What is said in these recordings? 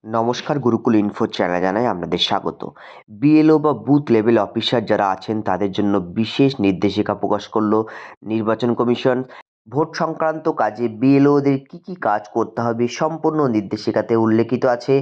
নমস্কার, গুরুকুল ইনফো চ্যানেলে জানাই আপনাদের স্বাগত। বিএলও বা বুথ লেভেল অফিসার যারা আছেন তাদের জন্য বিশেষ নির্দেশিকা প্রকাশ করলো নির্বাচন কমিশন। ভোট সংক্রান্ত কাজে বিএলওদের কি কাজ করতে হবে সম্পূর্ণ নির্দেশিকাতে উল্লেখিত আছে।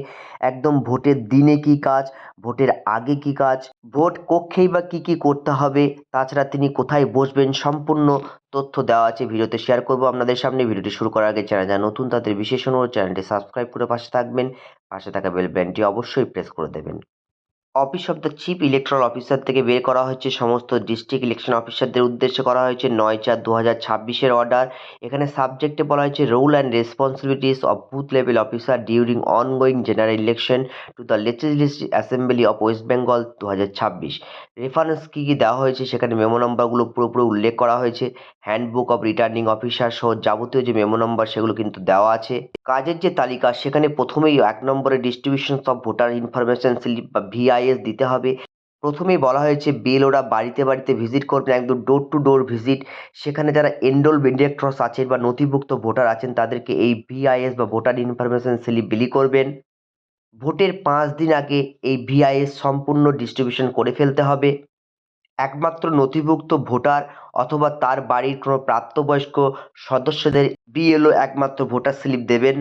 একদম ভোটের দিনে কি কাজ, ভোটের আগে কি কাজ, ভোট কক্ষেই বা কি করতে হবে, তাছাড়া তিনি কোথায় বসবেন সম্পূর্ণ তথ্য দেওয়া আছে। ভিডিওতে শেয়ার করব আপনাদের সামনে। ভিডিওটি শুরু করার আগে চ্যানেল যারা নতুন তাদের বিশেষ অনুরোধ, চ্যানেলটি সাবস্ক্রাইব করে পাশে থাকবেন। পাশে থাকা বেল বাটনটি অবশ্যই প্রেস করে দেবেন। Office of the chief electoral officer থেকে বের করা হয়েছে সমস্ত ডিস্ট্রিক্ট ইলেকশন অফিসারদের উদ্দেশ্যে করা হয়েছে ৯/৪/২০২৬ অর্ডার। এখানে সাবজেক্টে বলা হয়েছে role and responsibilities of booth level officer during ongoing general election to the legislative assembly of West Bengal ২০২৬। Reference কী দেওয়া হয়েছে সেখানে মেমো নম্বরগুলো পুরোপুরি উল্লেখ করা হয়েছে। হ্যান্ডবুক অফ রিটার্নিং অফিসার সহ যাবতীয় যে মেমো নম্বর সেগুলো কিন্তু দেওয়া আছে। কাজের যে তালিকা সেখানে প্রথমেই ১ নম্বরে distribution of voter information slip বা ভিআইএস দিতে হবে। প্রথমেই বলা হয়েছে বিএলওরা বাড়িতে ভিজিট করবেন, একদম ডোর টু ডোর ভিজিট। সেখানে যারা এনরোলড বেনিফিশিয়ারি আছেন বা নথিভুক্ত ভোটার আছেন তাদেরকে এই ভিআইএস বা ভোটার ইনফরমেশন স্লিপ বিলি করবেন। ভোটের ৫ দিন আগে এই ভিআইএস সম্পূর্ণ ডিস্ট্রিবিউশন করে ফেলতে হবে। একমাত্র নথিভুক্ত ভোটার অথবা তার বাড়ির কোনো প্রাপ্তবয়স্ক সদস্যদের বিএলও একমাত্র ভোটার স্লিপ দেবেন।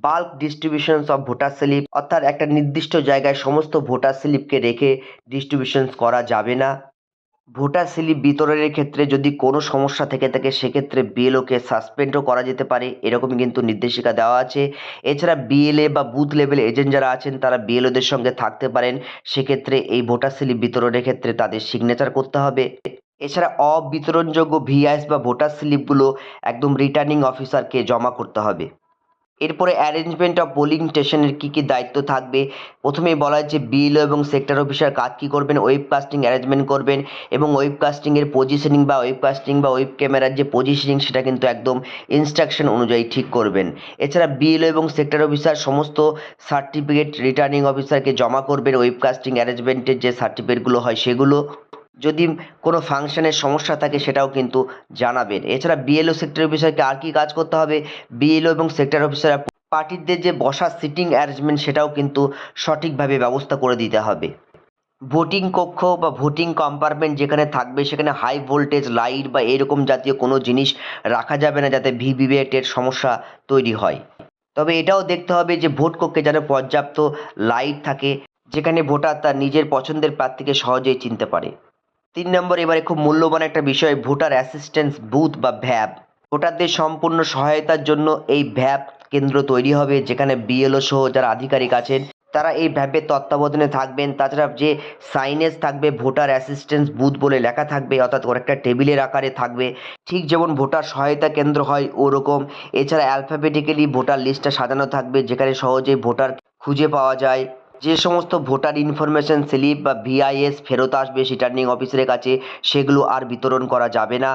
Bulk distributions of voter slip, অর্থাৎ একটা নির্দিষ্ট জায়গায় সমস্ত ভোটার স্লিপকে রেখে ডিস্ট্রিবিউশন করা যাবে না। ভোটার স্লিপ বিতরণের ক্ষেত্রে যদি কোনো সমস্যা থেকে থাকে সেক্ষেত্রে বিএলওকে সাসপেন্ডও করা যেতে পারে, এরকমই কিন্তু নির্দেশিকা দেওয়া আছে। এছাড়া বিএলএ বা বুথ লেভেল এজেন্ট যারা আছেন তারা বিএলওদের সঙ্গে থাকতে পারেন। সেক্ষেত্রে এই ভোটার স্লিপ বিতরণের ক্ষেত্রে তাদের সিগনেচার করতে হবে। এছাড়া অবিতরণযোগ্য ভিআইএস বা ভোটার স্লিপগুলো একদম রিটার্নিং অফিসারকে জমা করতে হবে। এরপরে অ্যারেঞ্জমেন্ট অফ পোলিং স্টেশনের কী দায়িত্ব থাকবে। প্রথমেই বলা হয়েছে বিএলও এবং সেক্টর অফিসার কাজ কী করবেন, ওয়েবকাস্টিং অ্যারেঞ্জমেন্ট করবেন এবং ওয়েবকাস্টিংয়ের পজিশনিং বা ওয়েব ক্যামেরার যে পজিশনিং সেটা কিন্তু একদম ইনস্ট্রাকশন অনুযায়ী ঠিক করবেন। এছাড়া বিএলও এবং সেক্টর অফিসার সমস্ত সার্টিফিকেট রিটার্নিং অফিসারকে জমা করবেন। ওয়েবকাস্টিং অ্যারেঞ্জমেন্টের যে সার্টিফিকেটগুলো হয় সেগুলো, যদি কোনো ফাংশনের সমস্যা থাকে সেটাও কিন্তু জানাবেন। এছাড়া বিএলও সেক্টর অফিসারকে আর কি কাজ করতে হবে, বিএলও এবং সেক্টর অফিসার পার্টিদের যে বসার সিটিং অ্যারেঞ্জমেন্ট সেটাও কিন্তু সঠিকভাবে ব্যবস্থা করে দিতে হবে। ভোটিং কক্ষ বা ভোটিং কম্পার্টমেন্ট যেখানে থাকবে সেখানে হাই ভোল্টেজ লাইট বা এরকম জাতীয় কোনো জিনিস রাখা যাবে না যাতে ভিভিপ্যাটের সমস্যা তৈরি হয়। তবে এটাও দেখতে হবে যে ভোট কক্ষে যেন পর্যাপ্ত লাইট থাকে যেখানে ভোটার তার নিজের পছন্দের প্রার্থীকে সহজেই চিনতে পারে। ৩ নম্বর, এবারে খুব মূল্যবান একটা বিষয়, ভোটার অ্যাসিস্ট্যান্স বুথ বা ভ্যাব। ভোটারদের সম্পূর্ণ সহায়তার জন্য এই ভ্যাব কেন্দ্র তৈরি হবে যেখানে বিএলও সহ যারা আধিকারিক আছেন তারা এই ভ্যাবের তত্ত্বাবধানে থাকবেন। তাছাড়া যে সাইনেজ থাকবে ভোটার অ্যাসিস্ট্যান্স বুথ বলে লেখা থাকবে, অর্থাৎ একটা টেবিলের আকারে থাকবে, ঠিক যেমন ভোটার সহায়তা কেন্দ্র হয় ওরকম। এছাড়া অ্যালফাবেটিক্যালি ভোটার লিস্টটা সাজানো থাকবে যেখানে সহজেই ভোটার খুঁজে পাওয়া যায়। যে সমস্ত ভোটার ইনফরমেশন স্লিপ বা ভিআইএস ফেরত আসবে রিটার্নিং অফিসারের কাছে সেগুলো আর বিতরণ করা যাবে না।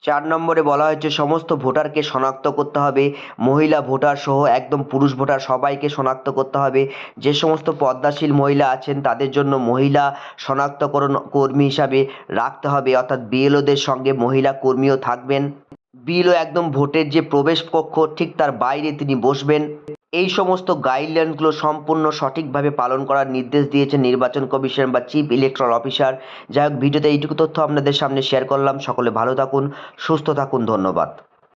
৪ নম্বরে বলা হয়েছে সমস্ত ভোটারকে শনাক্ত করতে হবে, মহিলা ভোটার সহ একদম পুরুষ ভোটার সবাইকে শনাক্ত করতে হবে। যে সমস্ত পদ্মাশীল মহিলা আছেন তাদের জন্য মহিলা শনাক্তকরণ কর্মী হিসাবে রাখতে হবে, অর্থাৎ বিএলওদের সঙ্গে মহিলা কর্মীও থাকবেন। বিএলও একদম ভোটের যে প্রবেশ কক্ষ ঠিক তার বাইরে তিনি বসবেন। এই সমস্ত গাইডলাইনগুলো সম্পূর্ণ সঠিকভাবে পালন করার নির্দেশ দিয়েছে নির্বাচন কমিশন বা চিফ ইলেকট্রাল অফিসার। যাই হোক, ভিডিওতে এইটুকু তথ্য আপনাদের সামনে শেয়ার করলাম। সকলে ভালো থাকুন, সুস্থ থাকুন, ধন্যবাদ।